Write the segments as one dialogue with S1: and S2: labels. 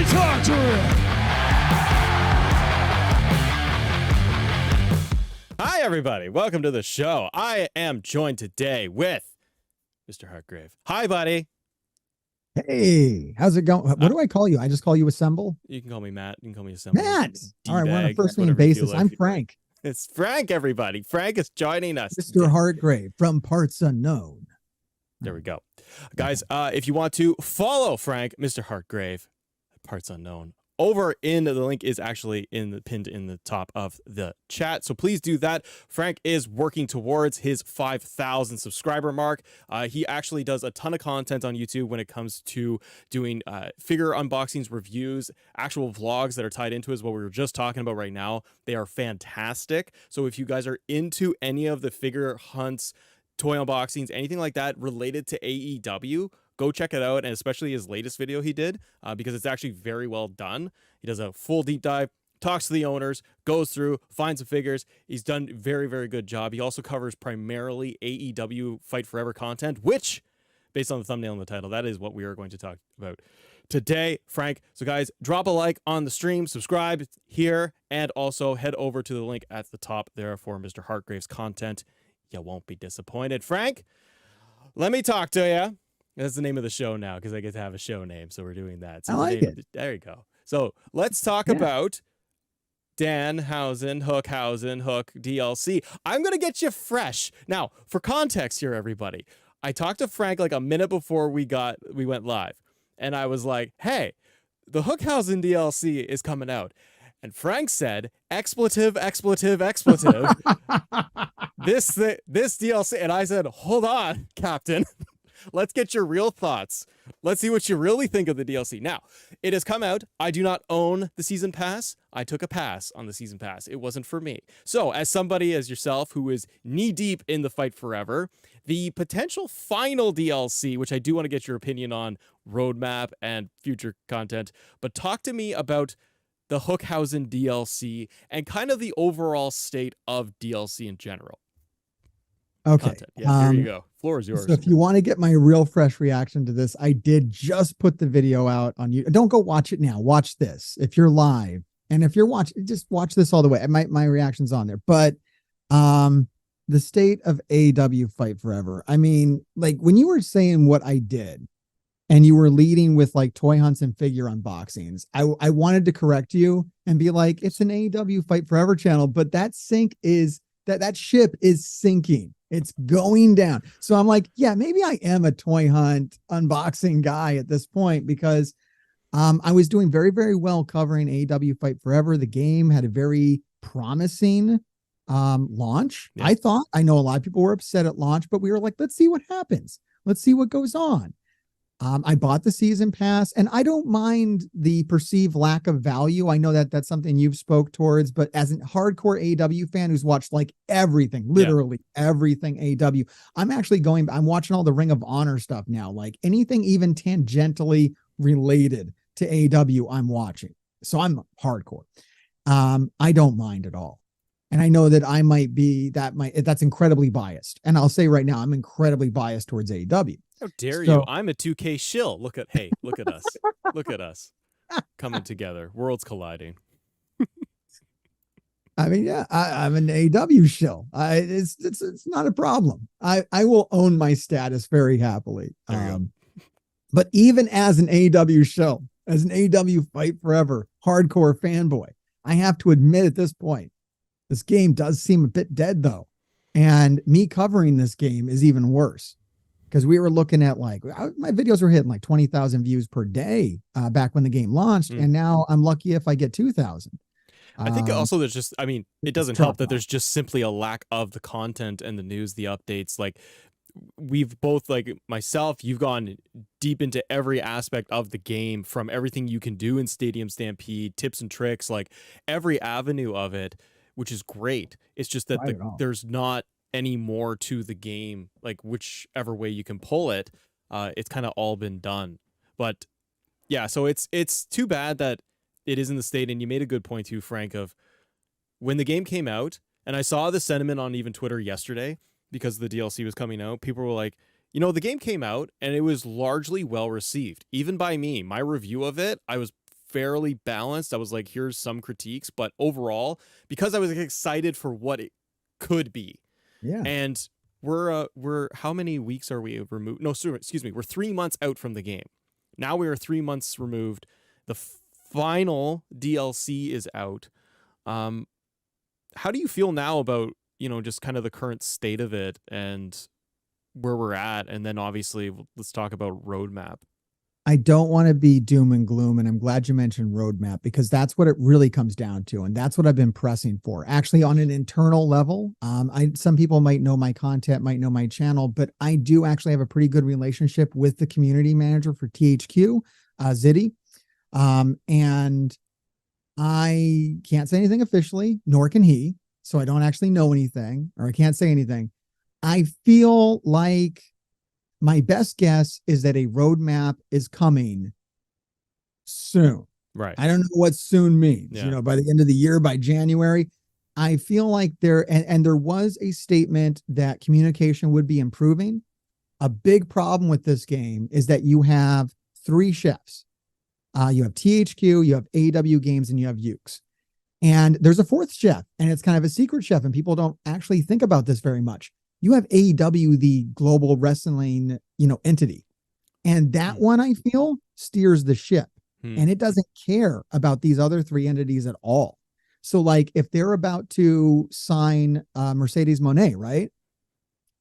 S1: talk to him.
S2: Hi, everybody. Welcome to the show. I am joined today with Mr. HartGrave. Hi, buddy.
S3: Hey, how's it going? What do I call you? I just call you Assemble?
S2: You can call me Matt. You can call me Assemble.
S3: Matt! All right, we're on a
S2: D-bag,
S3: first name
S2: whatever you
S3: basis.
S2: feel like.
S3: I'm Frank.
S2: It's Frank, everybody. Frank is joining us.
S3: Mr. HartGrave from Parts Unknown.
S2: There we go. Guys, if you want to follow Frank, Mr. HartGrave, Parts Unknown, over in the link is actually pinned in the top of the chat. So please do that. Frank is working towards his 5,000 subscriber mark. He actually does a ton of content on YouTube when it comes to doing figure unboxings, reviews, actual vlogs that are tied into what we were just talking about right now. They are fantastic. So if you guys are into any of the figure hunts, toy unboxings, anything like that related to AEW, go check it out, and especially his latest video he did, because it's actually very well done. He does a full deep dive, talks to the owners, goes through, finds the figures. He's done a very, very good job. He also covers primarily AEW Fight Forever content, which, based on the thumbnail and the title, that is what we are going to talk about today, Frank. So guys, drop a like on the stream, subscribe here, and also head over to the link at the top there for Mr. HartGrave's content. You won't be disappointed. Frank, let me talk to you. That's the name of the show now because I get to have a show name, so we're doing that. So
S3: I like it.
S2: There you go. So let's talk about Danhausen, Hook DLC. I'm going to get you fresh. Now, for context here, everybody, I talked to Frank like a minute before we went live, and I was like, hey, the Hookhausen DLC is coming out. And Frank said, expletive. This DLC. And I said, hold on, Captain. Let's get your real thoughts. Let's see what you really think of the DLC. Now, it has come out. I do not own the season pass. I took a pass on the season pass. It wasn't for me. So as somebody as yourself who is knee deep in the Fight Forever, the potential final DLC, which I do want to get your opinion on, roadmap and future content, but talk to me about the Hookhausen DLC and kind of the overall state of DLC in general.
S3: Okay.
S2: Content. Yeah, here you go. Floor is yours.
S3: So if you want to get my real fresh reaction to this, I did just put the video out on you. Don't go watch it now. Watch this if you're live. And if you're watching, just watch this all the way. My reaction's on there. But the state of AEW Fight Forever. I mean, like when you were saying what I did, and you were leading with like toy hunts and figure unboxings, I wanted to correct you and be like, it's an AEW Fight Forever channel, but that ship is sinking. It's going down. So I'm like, yeah, maybe I am a toy hunt unboxing guy at this point because I was doing very, very well covering AEW Fight Forever. The game had a very promising launch. Yeah. I know a lot of people were upset at launch, but we were like, let's see what happens. Let's see what goes on. I bought the season pass, and I don't mind the perceived lack of value. I know that that's something you've spoke towards, but as a hardcore AEW fan who's watched like everything, literally everything AEW, I'm watching all the Ring of Honor stuff now, like anything even tangentially related to AEW I'm watching. So I'm hardcore. I don't mind at all. And I know that that's incredibly biased. And I'll say right now, I'm incredibly biased towards AEW.
S2: How dare you? I'm a 2K shill. Look at us. Look at us coming together. Worlds colliding.
S3: I mean, yeah, I'm an AEW shill. It's not a problem. I will own my status very happily. But even as an AEW shill, as an AEW Fight Forever hardcore fanboy, I have to admit at this point, this game does seem a bit dead though. And me covering this game is even worse. Because we were looking at my videos were hitting like 20,000 views per day back when the game launched. And now I'm lucky if I get 2,000.
S2: I think also there's just, it doesn't help that there's just simply a lack of the content and the news, the updates. Like we've both, like myself, you've gone deep into every aspect of the game, from everything you can do in Stadium Stampede, tips and tricks, like every avenue of it, which is great. It's just that there's not any more to the game, like whichever way you can pull it, it's kind of all been done. But yeah, so it's too bad that it is in the state. And you made a good point too, Frank, of when the game came out, and I saw the sentiment on even Twitter yesterday because the DLC was coming out. People were like, the game came out and it was largely well received, even by me. My review of it, I was fairly balanced. I was like, here's some critiques, but overall, because I was excited for what it could be.
S3: Yeah.
S2: And we're how many weeks are we removed? No, excuse me. We're 3 months out from the game. Now we are 3 months removed. The final DLC is out. How do you feel now about, just kind of the current state of it and where we're at? And then obviously let's talk about roadmap.
S3: I don't want to be doom and gloom, and I'm glad you mentioned roadmap, because that's what it really comes down to, and that's what I've been pressing for. Actually, on an internal level, some people might know my content, might know my channel, but I do actually have a pretty good relationship with the community manager for THQ, Ziddy, and I can't say anything officially, nor can he, so I don't actually know anything, or I can't say anything. I feel like my best guess is that a roadmap is coming soon.
S2: Right.
S3: I don't know what soon means.
S2: Yeah.
S3: By the end of the year, by January, I feel like and there was a statement that communication would be improving. A big problem with this game is that you have 3 chefs. You have THQ, you have AEW Games, and you have Ukes. And there's a 4th chef, and it's kind of a secret chef, and people don't actually think about this very much. You have AEW, the global wrestling, entity. And that one, I feel, steers the ship. And it doesn't care about these other 3 entities at all. So, like, if they're about to sign Mercedes Moné, right?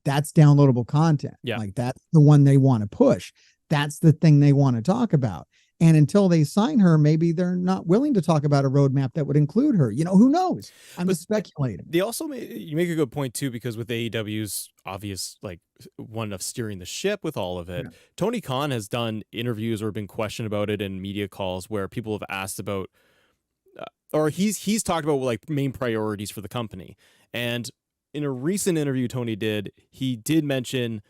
S3: That's downloadable content.
S2: Yeah.
S3: Like, that's the one they want to push. That's the thing they want to talk about. And until they sign her, maybe they're not willing to talk about a roadmap that would include her. Who knows? I'm just speculating.
S2: They also you make a good point too, because with AEW's obvious one of steering the ship with all of it, yeah. Tony Khan has done interviews or been questioned about it in media calls where people have asked about, or he's talked about main priorities for the company. And in a recent interview Tony did, he did mention,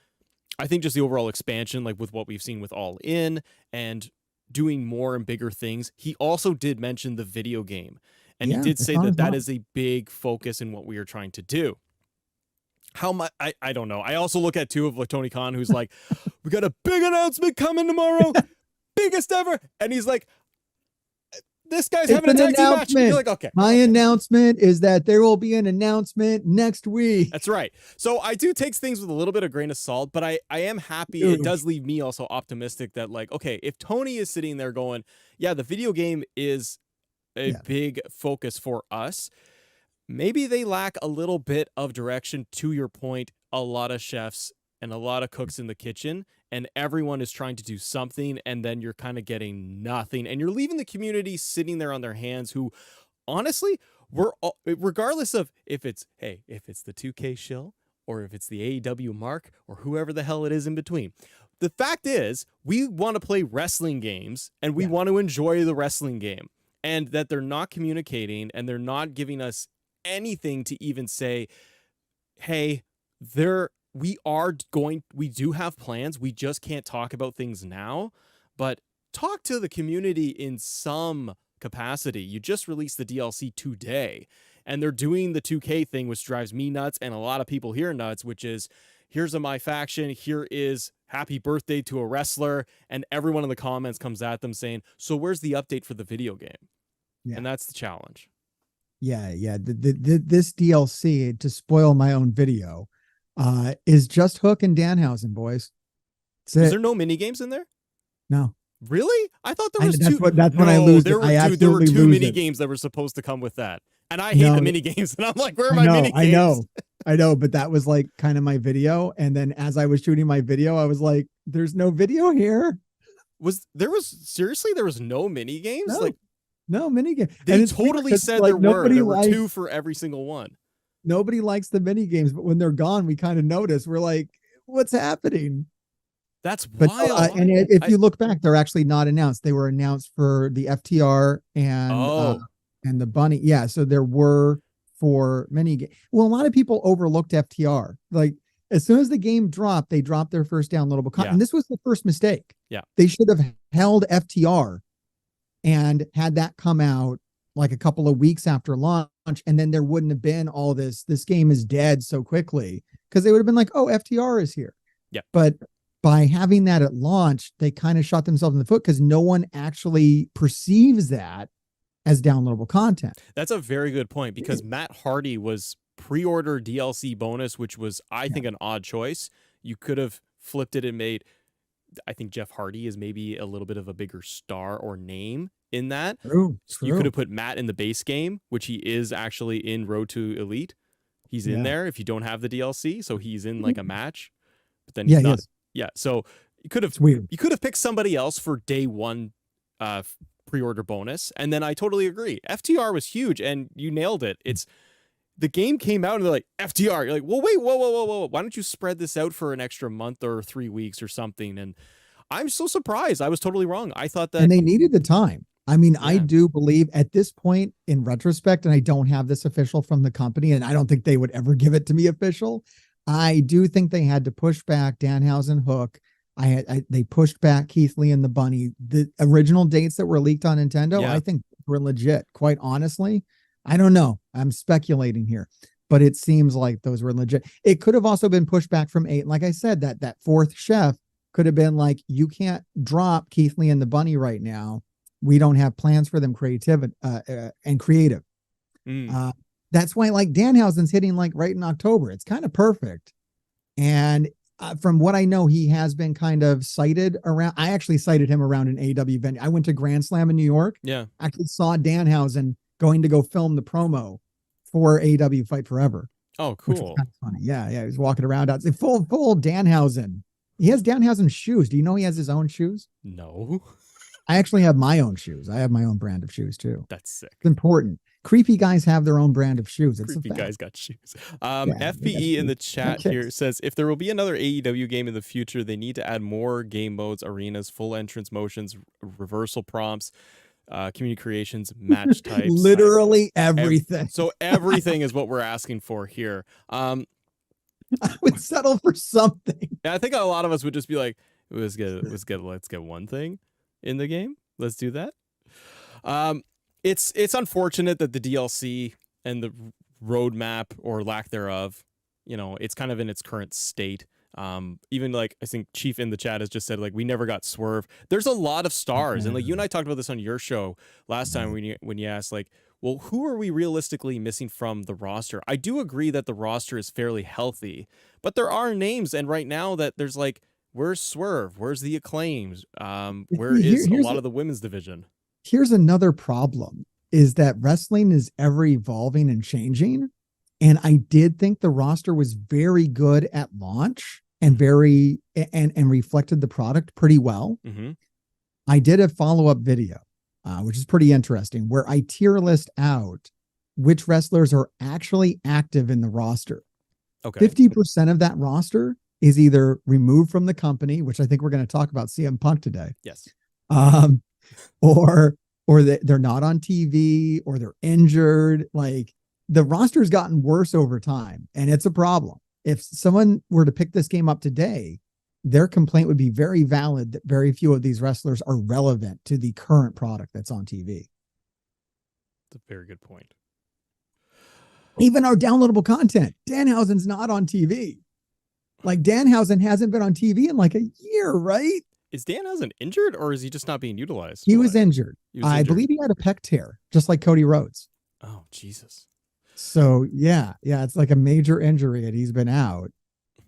S2: I think, just the overall expansion, with what we've seen with All In and doing more and bigger things. He also did mention the video game, and he did say that is a big focus in what we are trying to do. How much? I don't know. I also look at too of Tony Khan, who's like, we got a big announcement coming tomorrow, biggest ever, and he's like, this guy's having a tag team match. And you're like, okay.
S3: My announcement is that there will be an announcement next week.
S2: That's right. So I do take things with a little bit of grain of salt, but I am happy. It does leave me also optimistic that okay, if Tony is sitting there going, yeah, the video game is a big focus for us, maybe they lack a little bit of direction. To your point, a lot of chefs and a lot of cooks in the kitchen, and everyone is trying to do something, and then you're kind of getting nothing, and you're leaving the community sitting there on their hands, who honestly, we're all, regardless of if it's the 2K shill or if it's the AEW mark or whoever the hell it is in between. The fact is, we want to play wrestling games, and we want to enjoy the wrestling game, and that they're not communicating and they're not giving us anything to even say, hey, we do have plans. We just can't talk about things now, but talk to the community in some capacity. You just released the DLC today, and they're doing the 2K thing, which drives me nuts and a lot of people here nuts, which is, here's my faction, here is happy birthday to a wrestler, and everyone in the comments comes at them saying, so where's the update for the video game? Yeah. And that's the challenge.
S3: Yeah. This DLC, to spoil my own video, is just Hook and Danhausen, boys.
S2: Is there no mini games in there?
S3: No.
S2: Really? I thought there was two.
S3: That's when I lose.
S2: There were two mini games that were supposed to come with that, and I hate the mini games. And I'm like, where are my mini games?
S3: I know, but that was kind of my video. And then as I was shooting my video, I was like, "There's no video here."
S2: There was no mini games?
S3: No mini game.
S2: They totally said there were. There were 2 for every single one.
S3: Nobody likes the mini games, but when they're gone, we kind of notice. We're like, what's happening?
S2: That's wild.
S3: And if you look back, they're actually not announced. They were announced for the FTR and the Bunny. Yeah, so there were for many games. Well, a lot of people overlooked FTR. As soon as the game dropped, they dropped their first downloadable content. And this was the first mistake.
S2: Yeah.
S3: They should have held FTR and had that come out a couple of weeks after launch, and then there wouldn't have been all this game is dead so quickly, because they would have been like, oh, FTR is here.
S2: Yeah.
S3: But by having that at launch, they kind of shot themselves in the foot because no one actually perceives that as downloadable content.
S2: That's a very good point, because Matt Hardy was pre-order DLC bonus, which was, I think, an odd choice. You could have flipped it and made, I think Jeff Hardy is maybe a little bit of a bigger star or name in that.
S3: True.
S2: You could have put Matt in the base game, which he is actually in Road to Elite. He's in there if you don't have the DLC, so he's in like a match. But then he's not. Yeah, so you could have picked somebody else for day one pre-order bonus, and then I totally agree. FTR was huge, and you nailed it. It's the game came out and they're like, FTR. You're like, well, wait, whoa. Why don't you spread this out for an extra month or 3 weeks or something? And I'm so surprised. I was totally wrong. I thought that.
S3: And they needed the time. I mean, I do believe at this point in retrospect, and I don't have this official from the company, and I don't think they would ever give it to me official. I do think they had to push back Danhausen, Hook. They pushed back Keith Lee and the Bunny. The original dates that were leaked on Nintendo, I think were legit. Quite honestly, I don't know. I'm speculating here, but it seems like those were legit. It could have also been pushed back from 8. Like I said, that fourth chef could have been like, you can't drop Keith Lee and the Bunny right now. We don't have plans for them creative. That's why like Danhausen's hitting like right in October. It's kind of perfect. And from what I know, he has been kind of cited around. I actually cited him around an AEW venue. I went to Grand Slam in New York.
S2: Yeah.
S3: Actually saw Danhausen going to go film the promo for AEW Fight Forever.
S2: Oh, cool.
S3: Which was kind of funny. Yeah. He was walking around out. Full Danhausen. He has Danhausen shoes. Do you know he has his own shoes?
S2: No.
S3: I actually have my own shoes. I have my own brand of shoes too.
S2: That's sick.
S3: It's important. Creepy guys have their own brand of shoes. It's
S2: Creepy guys got shoes. FPE in the chat here says, if there will be another AEW game in the future, they need to add more game modes, arenas, full entrance motions, reversal prompts, community creations, match types.
S3: Literally everything.
S2: So everything is what we're asking for here. I
S3: would settle for something.
S2: I think a lot of us would just be like, let's get one thing in the game. Let's do that. It's unfortunate that the DLC and the roadmap or lack thereof, it's kind of in its current state. Even like I think Chief in the chat has just said like we never got Swerve. There's a lot of stars, and like you and I talked about this on your show last time when you asked like, well, who are we realistically missing from the roster? I do agree that the roster is fairly healthy, but there are names, and right now that there's like, where's Swerve? Where's the Acclaims? Where is a lot of the women's division?
S3: Here's another problem is that wrestling is ever evolving and changing. And I did think the roster was very good at launch and and reflected the product pretty well.
S2: Mm-hmm.
S3: I did a follow-up video, which is pretty interesting, where I tier list out which wrestlers are actually active in the roster.
S2: Okay.
S3: 50% of that roster is either removed from the company, which I think we're going to talk about CM Punk today.
S2: Yes.
S3: Or they're not on TV, or they're injured. Like the roster's gotten worse over time, and it's a problem. If someone were to pick this game up today, their complaint would be very valid that very few of these wrestlers are relevant to the current product that's on TV.
S2: That's a very good point.
S3: Even our downloadable content, Danhausen's not on TV. Like Danhausen hasn't been on TV in like a year, right?
S2: Is Danhausen injured, or is he just not being utilized?
S3: He was injured. I believe he had a pec tear, just like Cody Rhodes.
S2: Oh, Jesus.
S3: So yeah, it's like a major injury, and he's been out.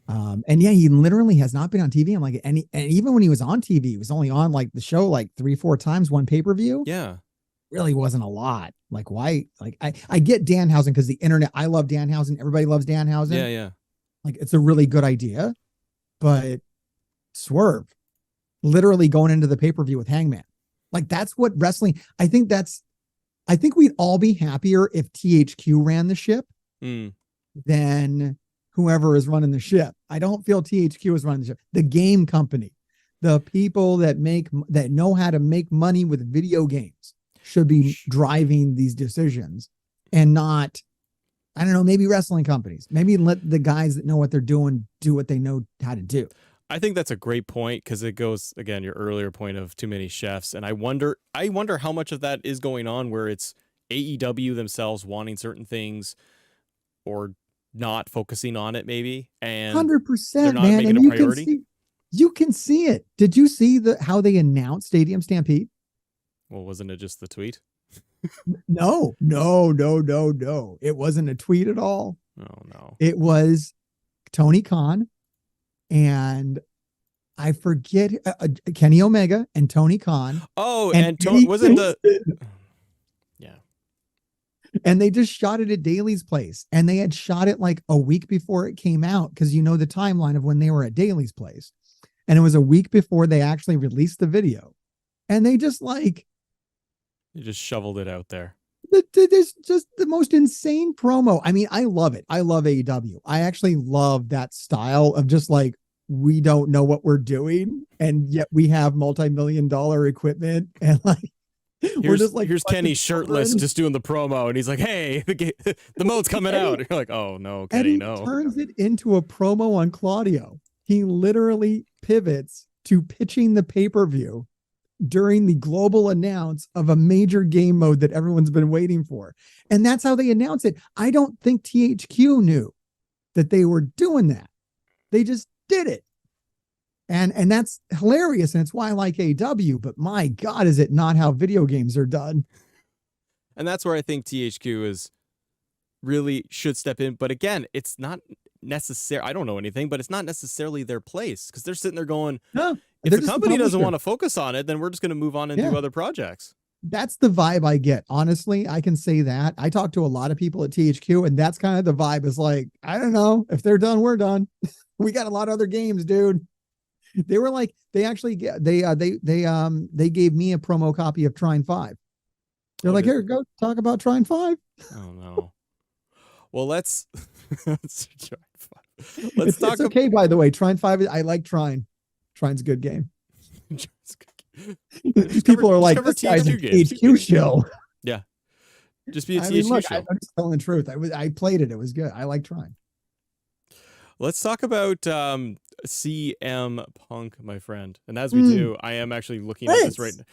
S3: And yeah, he literally has not been on TV. I'm like, and even when he was on TV, he was only on like the show like 3-4 times, one pay-per-view.
S2: Yeah.
S3: Really wasn't a lot. Like why? Like I get Danhausen because the internet, I love Danhausen. Everybody loves Danhausen.
S2: Yeah.
S3: Like it's a really good idea, but Swerve literally going into the pay-per-view with Hangman. Like that's what wrestling, I think we'd all be happier if THQ ran the ship than whoever is running the ship. I don't feel THQ is running the ship. The game company, the people that know how to make money with video games should be driving these decisions, and not, I don't know, maybe wrestling companies. Maybe let the guys that know what they're doing do what they know how to do.
S2: I think that's a great point, because it goes, again, your earlier point of too many chefs. And I wonder how much of that is going on where it's AEW themselves wanting certain things or not focusing on it maybe. And
S3: 100%,
S2: they're not
S3: man.
S2: making
S3: And
S2: a priority.
S3: You can see it. Did you see how they announced Stadium Stampede?
S2: Well, wasn't it just the tweet?
S3: No, no, no, no, no. It wasn't a tweet at all.
S2: Oh no.
S3: It was Tony Khan and I forget Kenny Omega and Tony Khan.
S2: Oh,
S3: and
S2: wasn't the yeah.
S3: And they just shot it at Daly's place, and they had shot it like a week before it came out because you know the timeline of when they were at Daly's place, and it was a week before they actually released the video, and they just like
S2: you just shoveled it out there.
S3: There's just the most insane promo. I mean, I love it. I love AEW. I actually love that style of just like, we don't know what we're doing, and yet we have multi-million-dollar equipment, and like we're just like,
S2: here's Kenny shirtless just doing the promo, and he's like, hey, the mode's coming out. You're like, oh no, Kenny, no.
S3: Turns it into a promo on Claudio. He literally pivots to pitching the pay-per-view during the global announce of a major game mode that everyone's been waiting for. And that's how they announce it. I don't think THQ knew that they were doing that. They just did it. And that's hilarious. And it's why I like AEW, but my God, is it not how video games are done?
S2: And that's where I think THQ is really should step in. But again, it's not necessary. I don't know anything, but it's not necessarily their place because they're sitting there going,
S3: no,
S2: if the company doesn't want to focus on it, then we're just going to move on and do other projects.
S3: That's the vibe I get. Honestly, I can say that. I talk to a lot of people at THQ, and that's kind of the vibe is like, I don't know, if they're done, we're done. We got a lot of other games, dude. They were like, they actually they gave me a promo copy of Trine 5. They're like, here, go talk about Trine 5.
S2: Oh no. Well, let's talk.
S3: It's okay, by the way. Trine 5, I like Trine. Trine's a good game. People are like, this guy's an THQ show.
S2: Yeah. Just be a THQ show.
S3: I'm just telling the truth. I played it. It was good. I like Trine.
S2: Let's talk about CM Punk, my friend. And as we do, I am actually looking at this right now.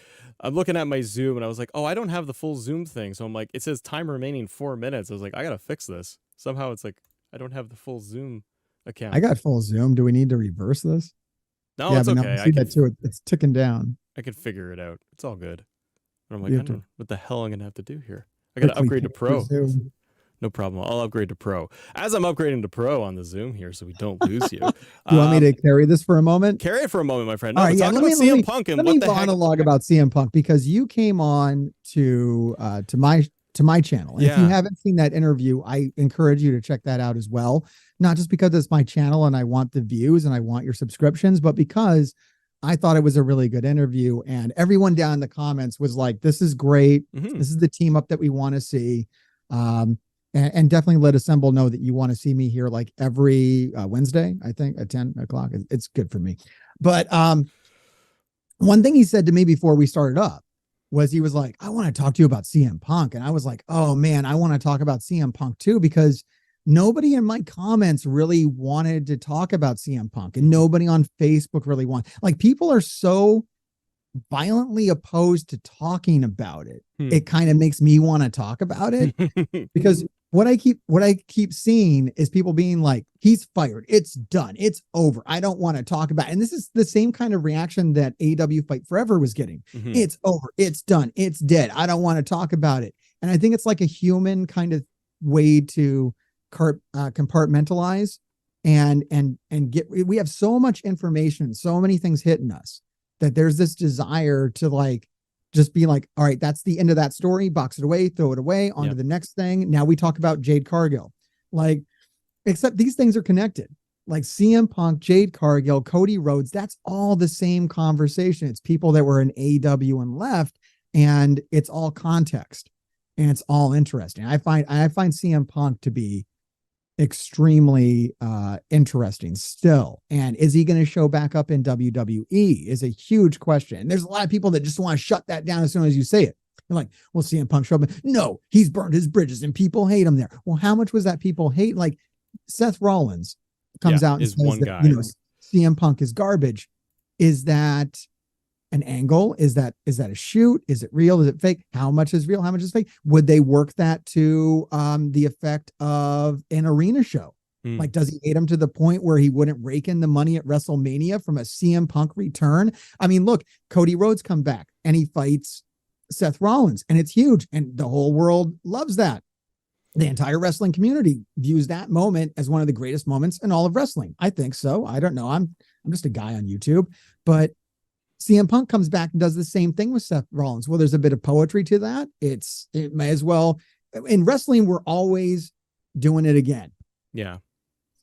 S2: I'm looking at my Zoom, and I was like, oh, I don't have the full Zoom thing. So I'm like, it says time remaining 4 minutes. I was like, I got to fix this. Somehow it's like, I don't have the full Zoom account.
S3: I got full Zoom. Do we need to reverse this?
S2: No, it's okay.
S3: I see that too. It's ticking down.
S2: I could figure it out. It's all good. But I'm like, I don't know what the hell I'm going to have to do here. I got to upgrade to Pro. No problem. I'll upgrade to Pro. As I'm upgrading to Pro on the Zoom here, so we don't lose you.
S3: You want me to carry this for a moment?
S2: Carry it for a moment, my friend. No,
S3: all right,
S2: talk about CM Punk and what the heck.
S3: Monologue about CM Punk because you came on to my channel. And if you haven't seen that interview, I encourage you to check that out as well. Not just because it's my channel and I want the views and I want your subscriptions, but because I thought it was a really good interview. And everyone down in the comments was like, this is great. Mm-hmm. This is the team up that we want to see. And definitely let Assemble know that you want to see me here like every Wednesday, I think at 10 o'clock. It's good for me. But one thing he said to me before we started up was he was like, I want to talk to you about CM Punk. And I was like, oh man, I want to talk about CM Punk too, because nobody in my comments really wanted to talk about CM Punk and nobody on Facebook really wanted, like people are so violently opposed to talking about it. It kind of makes me want to talk about it because what I keep seeing is people being like, he's fired. It's done. It's over. I don't want to talk about it. And this is the same kind of reaction that AEW Fight Forever was getting. Mm-hmm. It's over. It's done. It's dead. I don't want to talk about it. And I think it's like a human kind of way to compartmentalize and get, we have so much information, so many things hitting us that there's this desire to like, just be like, all right, that's the end of that story, box it away, throw it away, on to the next thing. Now we talk about Jade Cargill. Like, except these things are connected. Like CM Punk, Jade Cargill, Cody Rhodes, that's all the same conversation. It's people that were in AEW and left, and it's all context and it's all interesting. I find CM Punk to be extremely interesting still. And is he going to show back up in WWE is a huge question. And there's a lot of people that just want to shut that down as soon as you say it. They're like, well, CM Punk show up. No, he's burned his bridges and people hate him there. Well, how much was that people hate? Like Seth Rollins comes out and says
S2: one
S3: that,
S2: guy.
S3: CM Punk is garbage. Is that an angle? Is that a shoot? Is it real? Is it fake? How much is real? How much is fake? Would they work that to the effect of an arena show? Like, does he hate him to the point where he wouldn't rake in the money at WrestleMania from a CM Punk return? I mean, look, Cody Rhodes come back and he fights Seth Rollins, and it's huge, and the whole world loves that. The entire wrestling community views that moment as one of the greatest moments in all of wrestling. I think so. I don't know. I'm just a guy on YouTube, but CM Punk comes back and does the same thing with Seth Rollins. Well, there's a bit of poetry to that. It may as well. In wrestling, we're always doing it again.
S2: Yeah.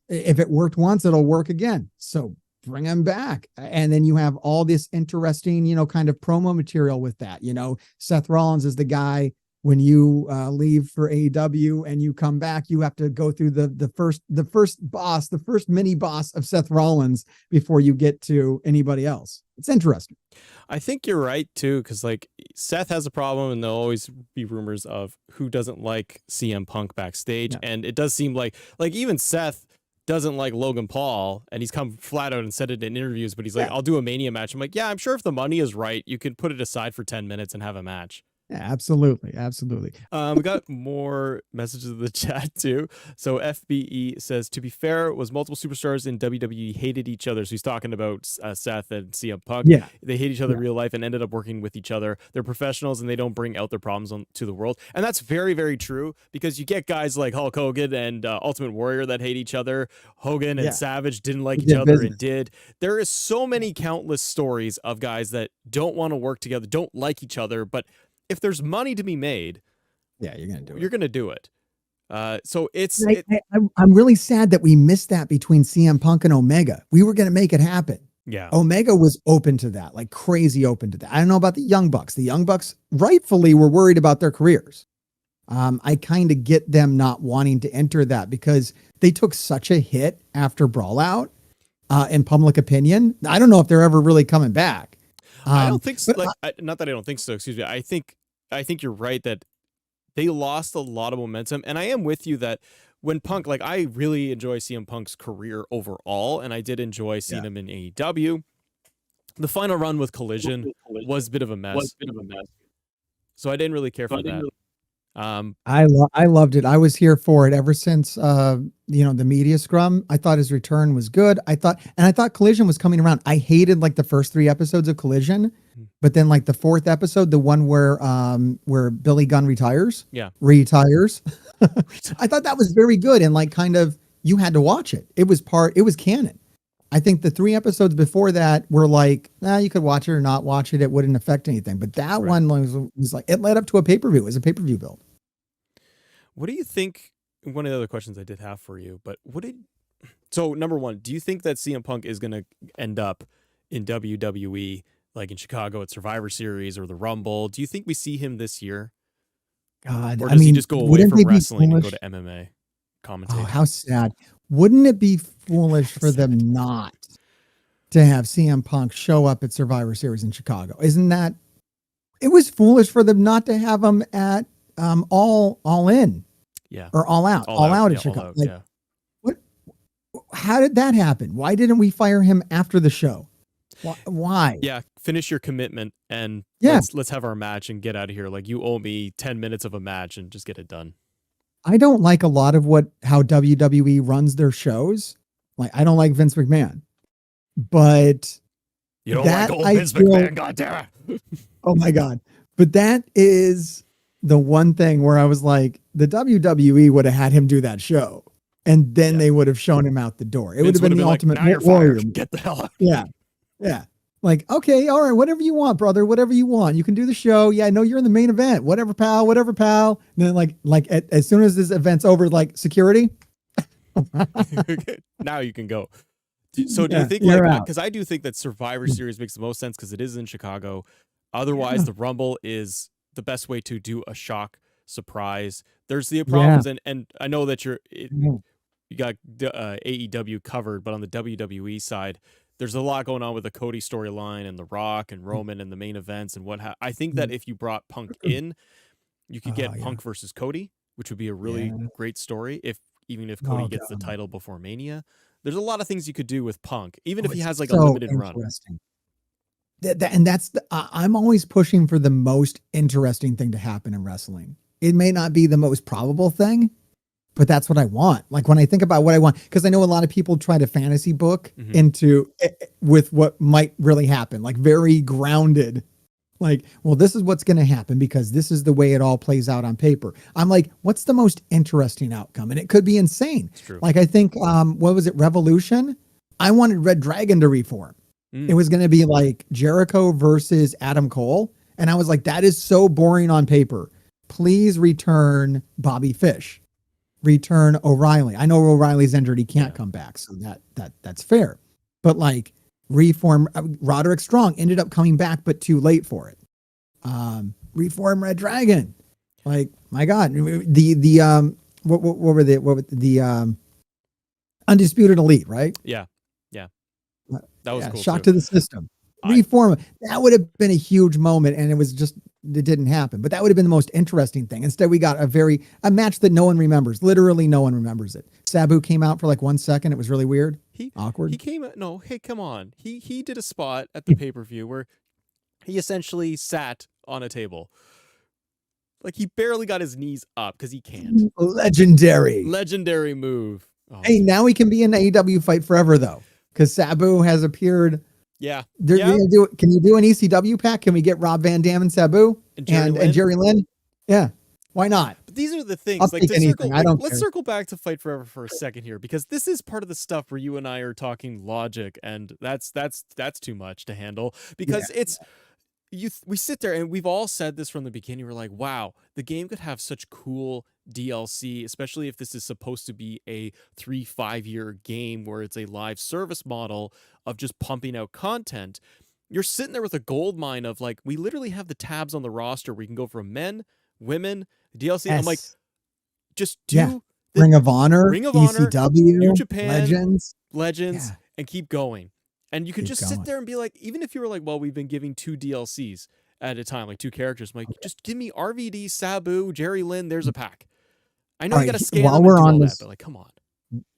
S3: If it worked once, it'll work again. So bring him back. And then you have all this interesting, kind of promo material with that. Seth Rollins is the guy, when you leave for AEW and you come back, you have to go through the first mini boss of Seth Rollins before you get to anybody else. It's interesting.
S2: I think you're right too, because like Seth has a problem, and there'll always be rumors of who doesn't like CM Punk backstage, and it does seem like even Seth doesn't like Logan Paul, and he's come flat out and said it in interviews. But he's like, "I'll do a Mania match." I'm like, "Yeah, I'm sure if the money is right, you can put it aside for 10 minutes and have a match."
S3: Yeah, absolutely. Absolutely.
S2: We got more messages in the chat too. So FBE says, to be fair, it was multiple superstars in WWE hated each other. So he's talking about Seth and CM Punk.
S3: Yeah.
S2: They hate each other in real life and ended up working with each other. They're professionals and they don't bring out their problems to the world. And that's very, very true, because you get guys like Hulk Hogan and Ultimate Warrior that hate each other. Hogan and Savage didn't like each other and did. There is so many countless stories of guys that don't want to work together, don't like each other, but if there's money to be made,
S3: you're gonna do it.
S2: You're gonna do it. So it's.
S3: I'm really sad that we missed that between CM Punk and Omega. We were gonna make it happen.
S2: Yeah,
S3: Omega was open to that, like crazy open to that. I don't know about the Young Bucks. The Young Bucks rightfully were worried about their careers. I kind of get them not wanting to enter that because they took such a hit after Brawlout. In public opinion, I don't know if they're ever really coming back.
S2: I don't think so. Not that I don't think so. Excuse me. I think you're right that they lost a lot of momentum, and I am with you that when Punk, like, I really enjoy CM Punk's career overall, and I did enjoy seeing him in AEW. The final run with Collision was a bit of a mess. So I didn't really care for that.
S3: I loved it. I was here for it ever since the media scrum. I thought his return was good. I thought Collision was coming around. I hated like the first 3 episodes of Collision, but then like the 4th episode, the one where Billy Gunn retires. I thought that was very good, and like kind of you had to watch it. It was canon. I think the 3 episodes before that were like, you could watch it or not watch it. It wouldn't affect anything. But that one was like, it led up to a pay-per-view. It was a pay-per-view build.
S2: What do you think? One of the other questions I did have for you, but so number one, do you think that CM Punk is going to end up in WWE, like in Chicago at Survivor Series or the Rumble? Do you think we see him this year?
S3: God,
S2: or does he just go away from wrestling and go to MMA commentating?
S3: Oh, how sad. Wouldn't it be foolish for them not to have CM Punk show up at Survivor Series in Chicago? Isn't that? It was foolish for them not to have him at all in.
S2: Yeah.
S3: Or all out. All out in Chicago. What? How did that happen? Why didn't we fire him after the show? Why?
S2: Yeah, finish your commitment and let's have our match and get out of here. Like, you owe me 10 minutes of a match and just get it done.
S3: I don't like a lot of how WWE runs their shows. Like, I don't like Vince McMahon, but
S2: you don't like old Vince McMahon, goddamn it.
S3: Oh my God. But that is the one thing where I was like, the WWE would have had him do that show, and then they would have shown him out the door. It would have been the ultimate warrior.
S2: Get the hell out.
S3: Yeah. Yeah. Like, okay, all right, whatever you want, brother, whatever you want. You can do the show. Yeah, I know you're in the main event. Whatever, pal. And then as soon as this event's over, like, security.
S2: Now you can go. So do you think, because I do think that Survivor Series makes the most sense because it is in Chicago. Otherwise, the Rumble is the best way to do a shock surprise. There's the problems, and I know that you got AEW covered, but on the WWE side, there's a lot going on with the Cody storyline and The Rock and Roman and the main events and I think that if you brought Punk in, you could get Punk versus Cody, which would be a really great story. Even if Cody gets the title before Mania, there's a lot of things you could do with Punk, even if he has like a limited run.
S3: I'm always pushing for the most interesting thing to happen in wrestling. It may not be the most probable thing, but that's what I want. Like when I think about what I want, because I know a lot of people try to fantasy book into with what might really happen, like very grounded. Like, well, this is what's going to happen because this is the way it all plays out on paper. I'm like, what's the most interesting outcome? And it could be insane.
S2: It's true.
S3: Like, I think, what was it? Revolution. I wanted Red Dragon to reform. It was going to be like Jericho versus Adam Cole. And I was like, that is so boring on paper. Please return Bobby Fish. Return O'Reilly. I know O'Reilly's injured. He can't come back. So that's fair. But like reform Roderick Strong ended up coming back, but too late for it. Reform Red Dragon. Like, my God, what were the Undisputed Elite, right?
S2: Yeah. That was cool.
S3: Shock to the system. Reform. That would have been a huge moment, and it didn't happen. But that would have been the most interesting thing. Instead, we got a match that no one remembers. Literally, no one remembers it. Sabu came out for like 1 second. It was really weird. Awkward.
S2: He came. No, hey, come on. He did a spot at the pay-per-view where he essentially sat on a table. Like he barely got his knees up because he can't.
S3: Legendary
S2: move.
S3: Oh. Hey, now he can be in AEW Fight Forever though, because Sabu has appeared.
S2: Yeah.
S3: Can you do an ECW pack? Can we get Rob Van Dam and Sabu and Jerry Lynn? Yeah. Why not?
S2: But these are the things.
S3: I'll take anything.
S2: Let's circle back to Fight Forever for a second here, because this is part of the stuff where you and I are talking logic, and that's too much to handle, because we sit there and we've all said this from the beginning. We're like, wow, the game could have such cool DLC, especially if this is supposed to be a 3-5 year game where it's a live service model of just pumping out content. You're sitting there with a gold mine of like, we literally have the tabs on the roster where you can go from men, women, DLC. I'm like, just do
S3: Ring of Honor, ECW,
S2: New Japan, Legends,
S3: yeah.
S2: and keep going. And you could just sit there and be like, even if you were like, well, we've been giving 2 DLCs at a time, like 2 characters. I'm like, just give me RVD, Sabu, Jerry Lynn. There's a pack. I know you got to scan them and do all that, but like, come on.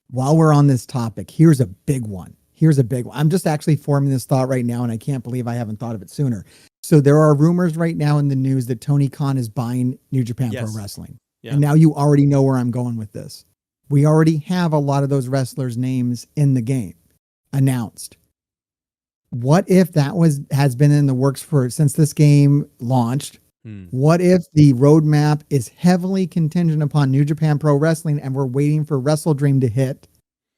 S3: While we're on this topic, here's a big one. I'm just actually forming this thought right now, and I can't believe I haven't thought of it sooner. So there are rumors right now in the news that Tony Khan is buying New Japan Pro Wrestling. Yeah. And now you already know where I'm going with this. We already have a lot of those wrestlers' names in the game announced. What if that has been in the works since this game launched? What if the roadmap is heavily contingent upon New Japan Pro Wrestling and we're waiting for WrestleDream to hit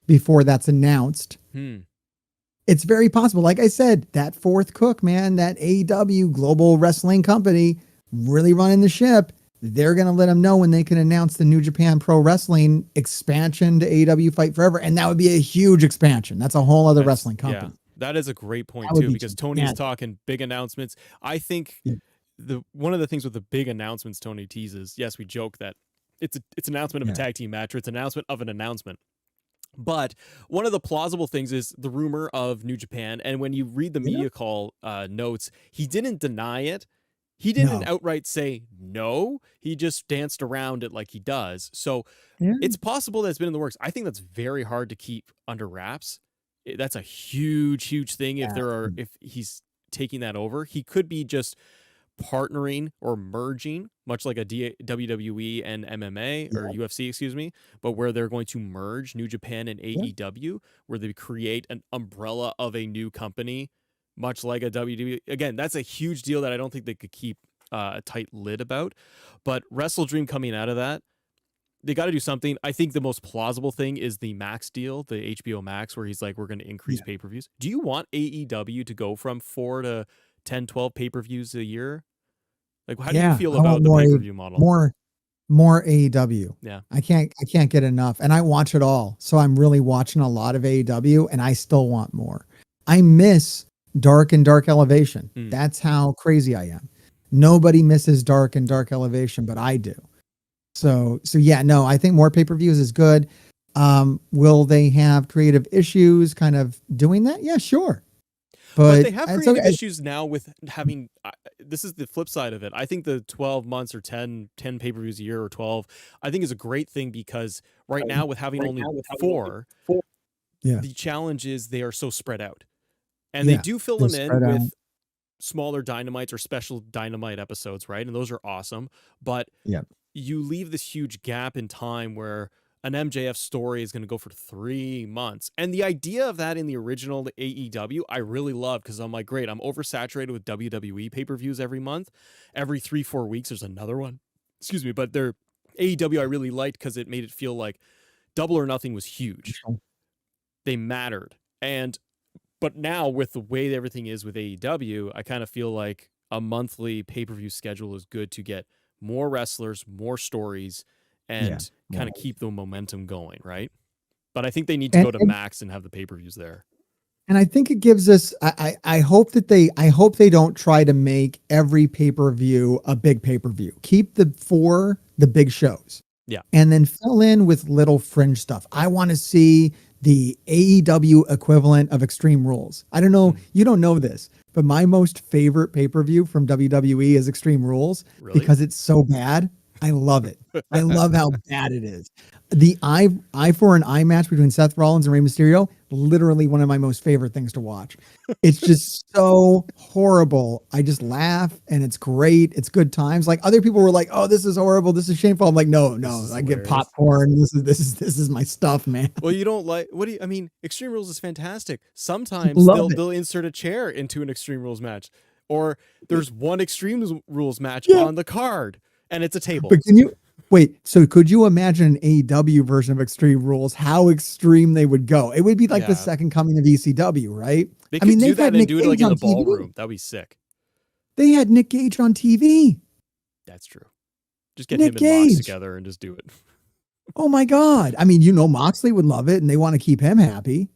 S3: before that's announced? It's very possible. Like I said, that fourth cook, man, that AEW Global Wrestling Company really running the ship. They're going to let them know when they can announce the New Japan Pro Wrestling expansion to AEW Fight Forever. And that would be a huge expansion. That's a whole other wrestling company.
S2: Yeah, that is a great point too, because Tony's talking big announcements. I think one of the things with the big announcements Tony teases, yes, we joke that it's an announcement of a tag team match, or it's an announcement of an announcement. But one of the plausible things is the rumor of New Japan. And when you read the media call notes, he didn't deny it. He didn't outright say no. He just danced around it like he does. So it's possible that it's been in the works. I think that's very hard to keep under wraps. That's a huge, huge thing. If he's taking that over, he could be just partnering or merging, much like a WWE and MMA or UFC, excuse me, but where they're going to merge New Japan and AEW, where they create an umbrella of a new company, much like a WWE. Again, that's a huge deal that I don't think they could keep a tight lid about. But WrestleDream coming out of that, they got to do something. I think the most plausible thing is the Max deal, the HBO Max, where he's like, we're going to increase pay-per-views. Do you want AEW to go from 4 to 10, 12 pay-per-views a year? Like, how do you feel about the pay-per-view model?
S3: More AEW.
S2: Yeah.
S3: I can't get enough. And I watch it all. So I'm really watching a lot of AEW, and I still want more. I miss Dark and Dark Elevation. That's how crazy I am. Nobody misses Dark and Dark Elevation, but I do. So yeah, no, I think more pay-per-views is good. Will they have creative issues kind of doing that? Yeah, sure.
S2: But they have creative issues now with having, this is the flip side of it. I think the 12 months or 10 pay-per-views a year or 12, I think is a great thing, because right now with having only 4, the challenge is they are so spread out. And they do fill them in with smaller Dynamites or special Dynamite episodes, right? And those are awesome. But you leave this huge gap in time where an MJF story is going to go for 3 months. And the idea of that in the original AEW, I really love, because I'm like, great, I'm oversaturated with WWE pay-per-views every month. Every 3-4 weeks, there's another one. Excuse me, but their AEW I really liked because it made it feel like Double or Nothing was huge. They mattered. But now with the way everything is with AEW, I kind of feel like a monthly pay-per-view schedule is good to get more wrestlers, more stories, and kind of keep the momentum going, right? But I think they need to go to Max and have the pay-per-views there.
S3: And I think it gives us, I hope they don't try to make every pay-per-view a big pay-per-view. Keep the big shows.
S2: Yeah.
S3: And then fill in with little fringe stuff. I want to see the AEW equivalent of Extreme Rules. I don't know, you don't know this, but my most favorite pay-per-view from WWE is Extreme Rules. Really? Because it's so bad. I love it. I love how bad it is. The eye for an eye match between Seth Rollins and Rey Mysterio, literally one of my most favorite things to watch. It's just so horrible. I just laugh and it's great. It's good times. Like other people were like, "Oh, this is horrible. This is shameful." I'm like, "No, I get popcorn. This is my stuff, man."
S2: Well, you don't like I mean, Extreme Rules is fantastic. Sometimes they'll insert a chair into an Extreme Rules match, or there's one Extreme Rules match on the card. And it's a table.
S3: But so could you imagine an AEW version of Extreme Rules, how extreme they would go? It would be like the second coming of ECW, right?
S2: They could do that and do it like in the ballroom. That'd be sick.
S3: They had Nick Gage on TV.
S2: That's true. Just get him and Mox together and just do it.
S3: Oh my God. I mean, Moxley would love it and they want to keep him happy.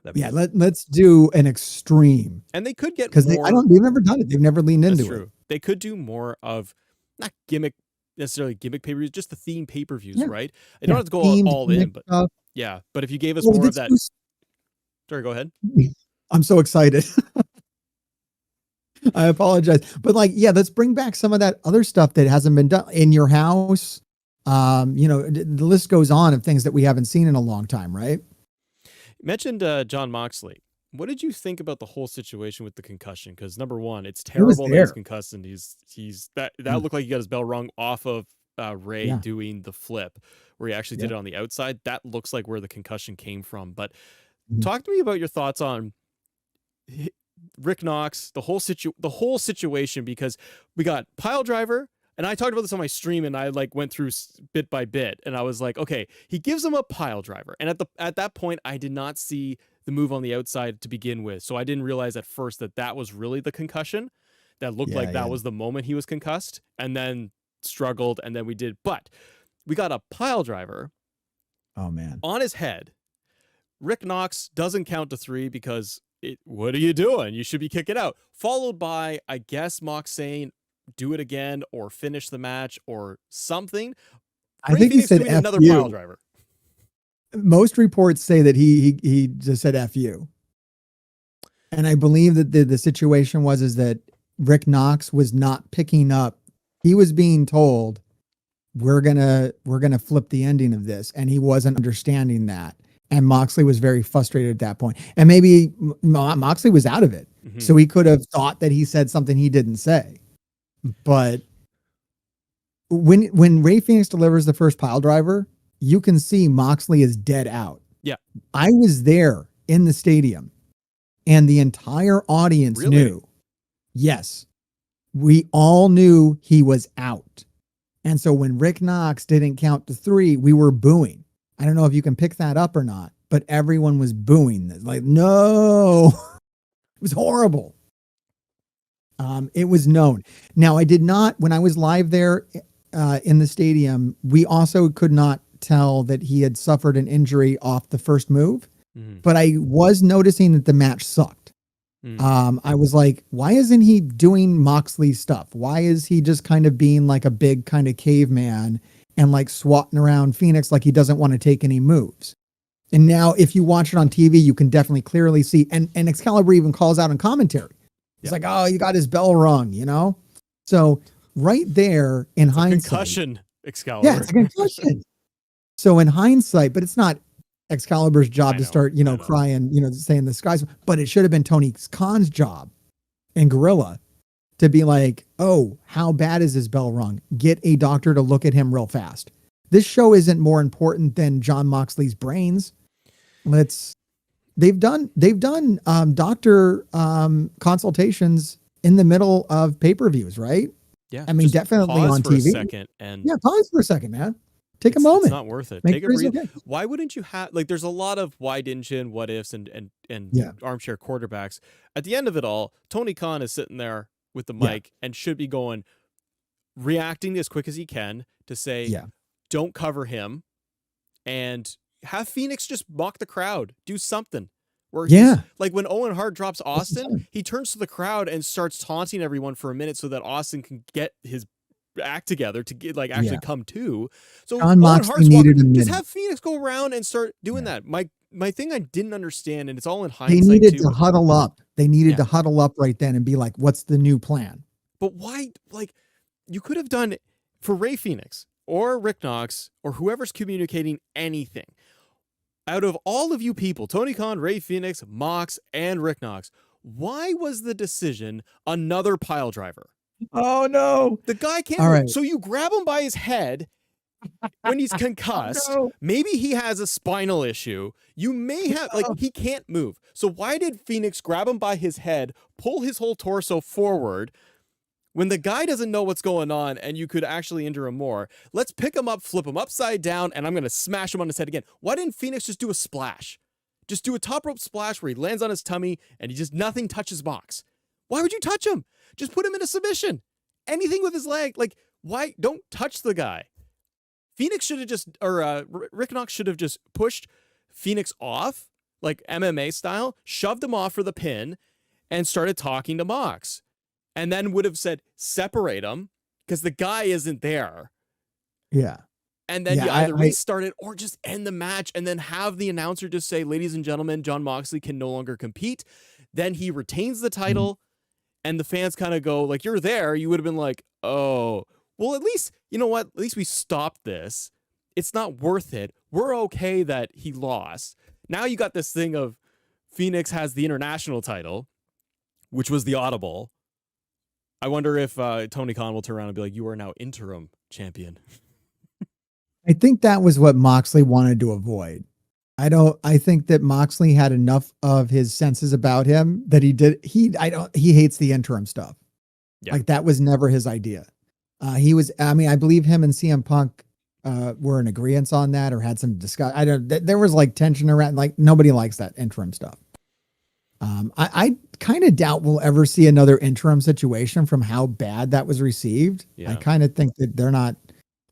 S3: Let's do an extreme.
S2: And they could get
S3: because they've never done it. They've never leaned into it.
S2: They could do more of not necessarily gimmick pay-per-views, just the theme pay-per-views, right? I don't have to go all in, but but if you gave us more of that. Sorry, go ahead.
S3: I'm so excited. I apologize. But let's bring back some of that other stuff that hasn't been done in your house. The list goes on of things that we haven't seen in a long time, right?
S2: You mentioned Jon Moxley. What did you think about the whole situation with the concussion? Because number one, it's terrible that he's concussed, and he's that looked like he got his bell rung off of Ray doing the flip, where he actually did it on the outside. That looks like where the concussion came from. But talk to me about your thoughts on Rick Knox, the whole situation, because we got pile driver. And I talked about this on my stream, and I went through bit by bit, and I was like, okay, he gives him a pile driver, and at that point, I did not see the move on the outside to begin with, so I didn't realize at first that was really the concussion. That looked like that was the moment he was concussed, and then struggled, and then but we got a pile driver.
S3: Oh man,
S2: on his head. Rick Knox doesn't count to 3 because what are you doing? You should be kicking out. Followed by, I guess, Mox saying, do it again or finish the match or something.
S3: I think he said
S2: another pile driver.
S3: Most reports say that he just said F you. And I believe that the situation is that Rick Knox was not picking up. He was being told, we're gonna flip the ending of this, and he wasn't understanding that. And Moxley was very frustrated at that point. And maybe Moxley was out of it. Mm-hmm. So he could have thought that he said something he didn't say. But when Ray Phoenix delivers the first pile driver, you can see Moxley is dead out.
S2: Yeah.
S3: I was there in the stadium and the entire audience knew. Yes. We all knew he was out. And so when Rick Knox didn't count to 3, we were booing. I don't know if you can pick that up or not, but everyone was booing this. Like, no, it was horrible. It was known. Now, I did not, when I was live there in the stadium, we also could not tell that he had suffered an injury off the first move, but I was noticing that the match sucked. I was like, why isn't he doing Moxley stuff? Why is he just kind of being like a big kind of caveman and like swatting around Phoenix like he doesn't want to take any moves? And now if you watch it on TV, you can definitely clearly see, and Excalibur even calls out in commentary. It's like, oh, you got his bell rung, So right there in hindsight.
S2: Concussion, Excalibur.
S3: Yeah, it's a concussion. So in hindsight, but it's not Excalibur's job to start, crying, saying the skies, but it should have been Tony Khan's job and Gorilla to be like, oh, how bad is his bell rung? Get a doctor to look at him real fast This show isn't more important than John Moxley's brains. They've done doctor consultations in the middle of pay-per-views, right?
S2: Yeah.
S3: I mean, definitely on
S2: for
S3: TV.
S2: a second and
S3: Pause for a second, man. Take a moment.
S2: It's not worth it.
S3: Make
S2: Take a
S3: sure he's
S2: breathe.
S3: okay.
S2: Why wouldn't you have like? There's a lot of why didn't you and what ifs and armchair quarterbacks. At the end of it all, Tony Khan is sitting there with the mic and should be reacting as quick as he can to say, don't cover him, and have Phoenix just mock the crowd, do something. Where like when Owen Hart drops Austin, he turns to the crowd and starts taunting everyone for a minute so that Austin can get his act together to get actually come to. So
S3: John
S2: Owen
S3: Moxley needed a minute.
S2: just have Phoenix go around and start doing that. My thing I didn't understand, and it's all in hindsight.
S3: They needed to huddle up. They needed to huddle up right then and be like, "What's the new plan?"
S2: But why? Like, you could have done for Ray Phoenix or Rick Knox or whoever's communicating anything. Out of all of you people, Tony Khan, Ray Phoenix, Mox, and Rick Knox, why was the decision another pile driver?
S3: Oh no,
S2: the guy can't.
S3: All right.
S2: So you grab him by his head when he's concussed.
S3: Oh, no.
S2: Maybe he has a spinal issue. You may have he can't move. So why did Phoenix grab him by his head, pull his whole torso forward? When the guy doesn't know what's going on and you could actually injure him more, let's pick him up, flip him upside down, and I'm going to smash him on his head again. Why didn't Phoenix just do a splash? Just do a top rope splash where he lands on his tummy and nothing touches Mox. Why would you touch him? Just put him in a submission. Anything with his leg. Like, why? Don't touch the guy. Phoenix should have Rick Knox should have just pushed Phoenix off, like MMA style, shoved him off for the pin, and started talking to Mox. And then would have said, separate them, because the guy isn't there.
S3: Yeah.
S2: And then either restart it or just end the match and then have the announcer just say, ladies and gentlemen, John Moxley can no longer compete. Then he retains the title, and the fans kind of go, like, you're there. You would have been like, oh, well, at least, you know what? At least we stopped this. It's not worth it. We're okay that he lost. Now you got this thing of Phoenix has the international title, which was the audible. I wonder if Tony Khan will turn around and be like, you are now interim champion.
S3: I think that was what Moxley wanted to avoid. I think that Moxley had enough of his senses about him that he hates the interim stuff. Yeah. Like that was never his idea. I believe him and CM Punk were in agreement on that or had some discussion. There was like tension around, like nobody likes that interim stuff. I kind of doubt we'll ever see another interim situation from how bad that was received. Yeah. I kind of think that they're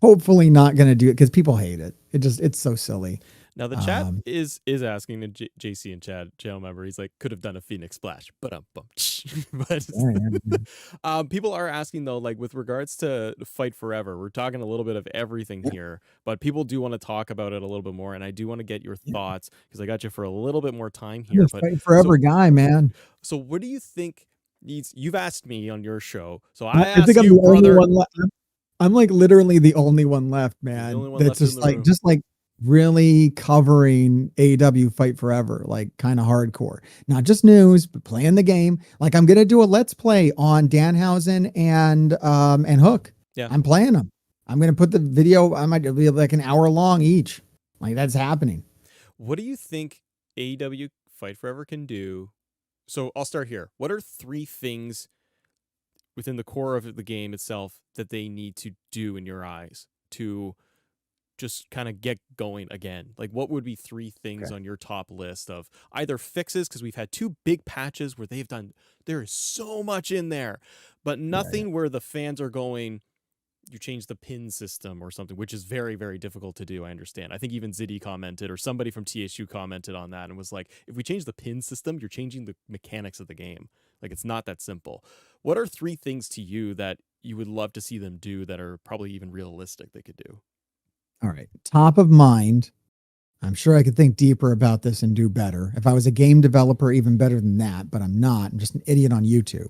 S3: hopefully not going to do it because people hate it. It's so silly.
S2: Now the chat is asking the JC and Chad channel member. He's like, could have done a Phoenix splash, but people are asking though, like with regards to Fight Forever, we're talking a little bit of everything here, but people do want to talk about it a little bit more, and I do want to get your thoughts because I got you for a little bit more time here.
S3: But Fight Forever guy, man.
S2: So what do you think? You've asked me on your show, so I think you,
S3: I'm the only one left. I'm like literally the only one left, man. That's just like really covering AEW Fight Forever, like kind of hardcore, not just news, but playing the game. Like I'm going to do a let's play on Danhausen and Hook.
S2: Yeah.
S3: I'm playing them. I'm going to put the video. I might be like an hour long each. Like that's happening.
S2: What do you think AEW Fight Forever can do? So I'll start here. What are 3 things within the core of the game itself that they need to do in your eyes to just kind of get going again? Like what would be 3 things on your top list of either fixes? Because we've had 2 big patches where there is so much in there, but nothing where the fans are going, you change the pin system or something, which is very, very difficult to do. I understand. I think even Ziddy commented or somebody from TSU commented on that and was like, if we change the pin system, you're changing the mechanics of the game. Like it's not that simple. What are 3 things to you that you would love to see them do that are probably even realistic they could do?
S3: All right. Top of mind. I'm sure I could think deeper about this and do better. If I was a game developer, even better than that, but I'm not. I'm just an idiot on YouTube.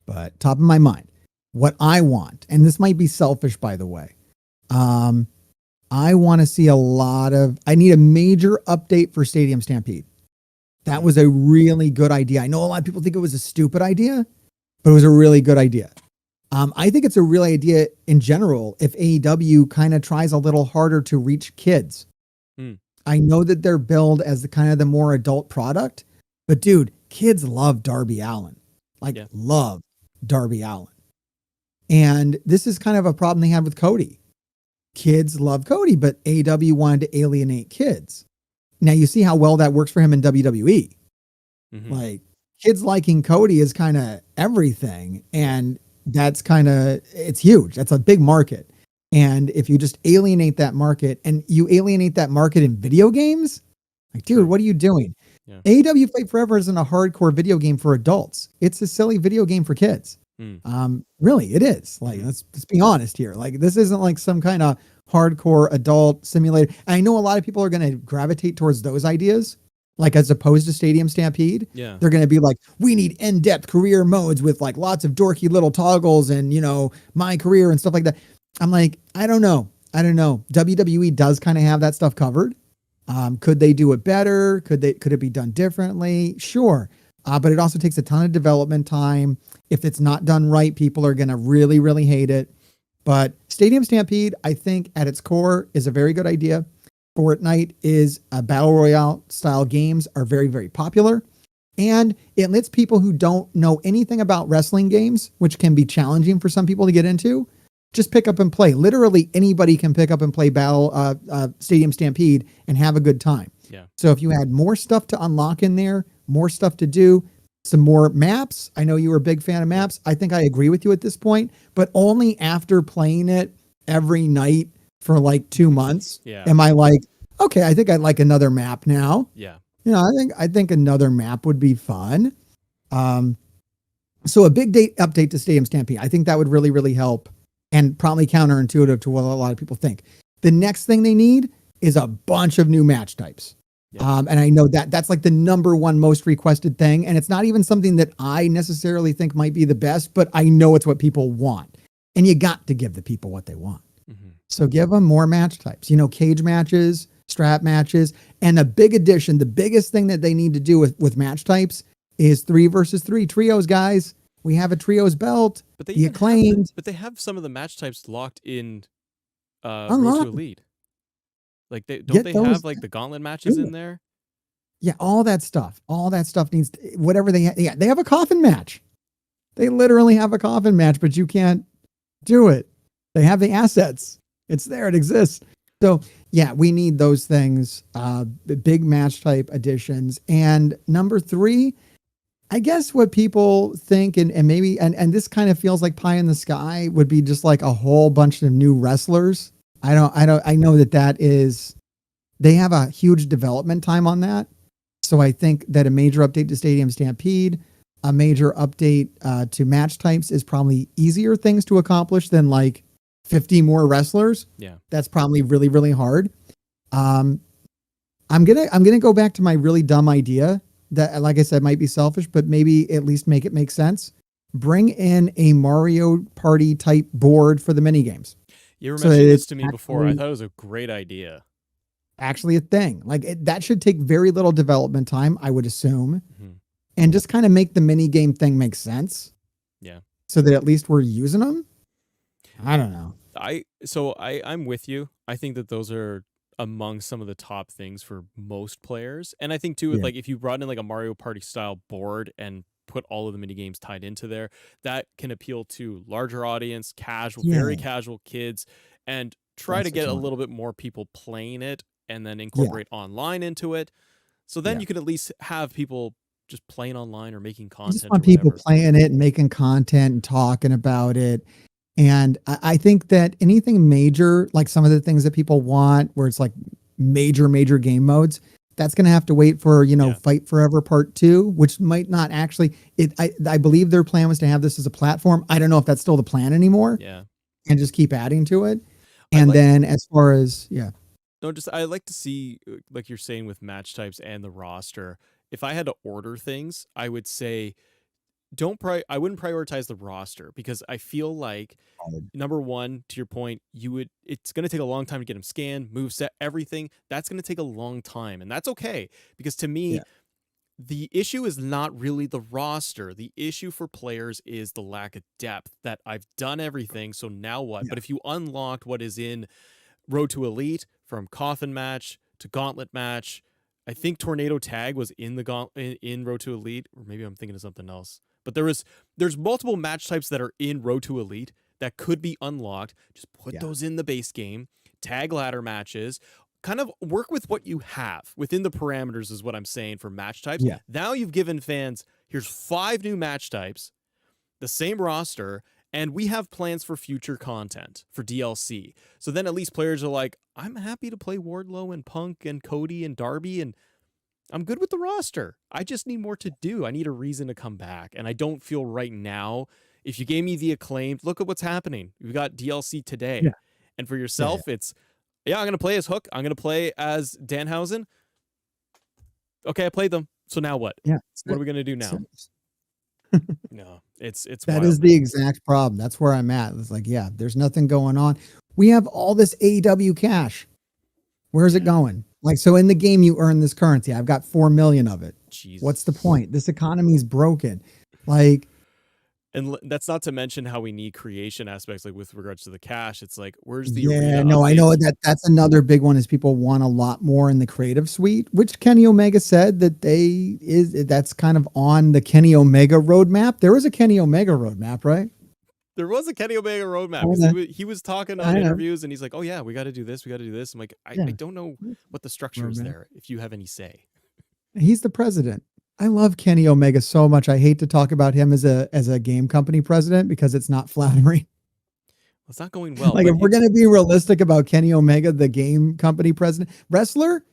S3: But top of my mind, what I want, and this might be selfish, by the way. I want to see I need a major update for Stadium Stampede. That was a really good idea. I know a lot of people think it was a stupid idea, but it was a really good idea. I think it's a real idea in general if AEW kind of tries a little harder to reach kids.
S2: Mm.
S3: I know that they're billed as the kind of the more adult product, but dude, kids love Darby Allin. Like love Darby Allin. And this is kind of a problem they had with Cody. Kids love Cody, but AEW wanted to alienate kids. Now you see how well that works for him in WWE.
S2: Mm-hmm.
S3: Like kids liking Cody is kind of everything. And that's kind of, it's huge. That's a big market. And if you just alienate that market and you alienate that market in video games, like, dude, what are you doing?
S2: Yeah.
S3: AEW Fight Forever isn't a hardcore video game for adults. It's a silly video game for kids. Really, it is. Like, let's be honest here. Like, this isn't like some kind of hardcore adult simulator. I know a lot of people are going to gravitate towards those ideas, like as opposed to Stadium Stampede.
S2: Yeah.
S3: They're going to be like, we need in-depth career modes with like lots of dorky little toggles and, you know, my career and stuff like that. I'm like, I don't know. WWE does kind of have that stuff covered. Could they do it better? Could it be done differently? Sure. But it also takes a ton of development time. If it's not done right, people are going to really, really hate it. But Stadium Stampede, I think at its core is a very good idea. Fortnite is a battle royale style games are very, very popular. And it lets people who don't know anything about wrestling games, which can be challenging for some people to get into, just pick up and play. Literally anybody can pick up and play Stadium Stampede and have a good time.
S2: Yeah.
S3: So if you had more stuff to unlock in there, more stuff to do, some more maps. I know you were a big fan of maps. I think I agree with you at this point, but only after playing it every night for like 2 months.
S2: Yeah.
S3: Am I like, okay, I think I'd like another map now.
S2: Yeah.
S3: You know, I think another map would be fun. So a big update to Stadium Stampede. I think that would really, really help and probably counterintuitive to what a lot of people think. The next thing they need is a bunch of new match types. Yeah. And I know that that's like the number one most requested thing. And it's not even something that I necessarily think might be the best, but I know it's what people want. And you got to give the people what they want. Mm-hmm. So give them more match types, you know, cage matches, strap matches, and a big addition. The biggest thing that they need to do with match types is 3 versus 3 trios, guys. We have a trios belt.
S2: But they they have some of the match types locked in Road to Elite. Like they have like the gauntlet matches in there?
S3: Yeah, all that stuff needs whatever they they have a coffin match. They literally have a coffin match, but you can't do it. They have the assets. It's there, it exists. So yeah, we need those things, the big match type additions. And number 3, I guess what people think and maybe and this kind of feels like pie in the sky would be just like a whole bunch of new wrestlers. I know that is, they have a huge development time on that. So I think that a major update to Stadium Stampede, a major update to match types is probably easier things to accomplish than like 50 more wrestlers.
S2: Yeah. That's
S3: probably really, really hard. I'm going to go back to my really dumb idea that, like I said, might be selfish, but maybe at least make it make sense. Bring in a Mario Party type board for the mini games.
S2: You were mentioning this to me before. I thought it was a great idea.
S3: Actually a thing. Like that should take very little development time, I would assume. Mm-hmm. And just kind of make the mini game thing make sense.
S2: Yeah.
S3: So that at least we're using them. I don't know.
S2: I'm with you. I think that those are among some of the top things for most players. And I think too, like if you brought in like a Mario Party style board and put all of the mini games tied into there, that can appeal to larger audience, casual, very casual kids, and try to get a little bit more people playing it and then incorporate online into it. So then you can at least have people just playing online or making content.
S3: You just want people playing it and making content and talking about it. And I think that anything major, like some of the things that people want, where it's like major game modes, that's going to have to wait for, Fight Forever Part 2, which might not actually, I believe their plan was to have this as a platform. I don't know if that's still the plan anymore.
S2: Yeah.
S3: And just keep adding to it. And then as far as,
S2: No, just I like to see, like you're saying with match types and the roster, if I had to order things, I would say I wouldn't prioritize the roster, because I feel like number one, to your point, it's going to take a long time to get them scanned, moveset, everything. That's going to take a long time, and that's okay, because to me, the issue is not really the roster. The issue for players is the lack of depth, that I've done everything, so now what?
S3: Yeah.
S2: But if you unlocked what is in Road to Elite, from Coffin match to Gauntlet match, I think Tornado Tag was in the in Road to Elite, or maybe I'm thinking of something else. But there's multiple match types that are in Road to Elite that could be unlocked. Just put those in the base game. Tag ladder matches. Kind of work with what you have within the parameters is what I'm saying for match types.
S3: Yeah.
S2: Now you've given fans, here's 5 new match types, the same roster, and we have plans for future content for DLC. So then at least players are like, I'm happy to play Wardlow and Punk and Cody and Darby, and I'm good with the roster. I just need more to do. I need a reason to come back. And I don't feel right now, if you gave me the Acclaimed, look at what's happening. We've got DLC today.
S3: Yeah.
S2: And for yourself, it's, I'm going to play as Hook. I'm going to play as Danhausen. Okay, I played them. So now what?
S3: Yeah.
S2: What are we going to do now? No, it's
S3: that
S2: wild,
S3: is
S2: man.
S3: the exact problem. That's where I'm at. It's like, there's nothing going on. We have all this AEW cash. Where's it going? Like, so in the game, you earn this currency. I've got 4 million of it.
S2: Jesus.
S3: What's the point? This economy is broken. Like,
S2: and that's not to mention how we need creation aspects, like with regards to the cash. It's like, where's the
S3: I
S2: arena
S3: know
S2: updates?
S3: that's another big one is people want a lot more in the creative suite, which Kenny Omega said that that's kind of on the Kenny Omega roadmap. There was a Kenny Omega roadmap, right?
S2: There was a Kenny Omega roadmap because he was talking on interviews and he's like, oh yeah, we got to do this. We got to do this. I'm like, I don't know what the structure is there. If you have any say,
S3: he's the president. I love Kenny Omega so much. I hate to talk about him as a game company president because it's not flattering.
S2: Well, it's not going well.
S3: Like, if we're going to be realistic about Kenny Omega, the game company president, wrestler,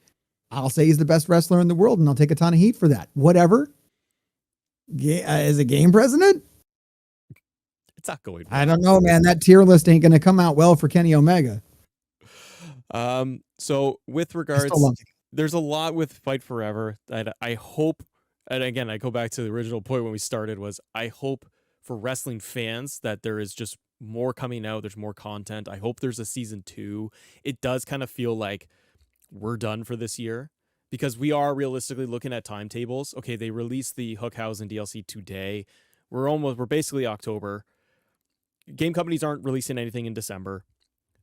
S3: I'll say he's the best wrestler in the world and I'll take a ton of heat for that. Whatever. As a game president,
S2: it's not going well.
S3: I don't know, man. That tier list ain't going to come out well for Kenny Omega.
S2: So with regards, there's a lot with Fight Forever that I hope, and again, I go back to the original point when we started, was I hope for wrestling fans that there is just more coming out. There's more content. I hope there's a season 2. It does kind of feel like we're done for this year because we are realistically looking at timetables. Okay, they released the Hookhausen DLC today. We're basically October. Game companies aren't releasing anything in December.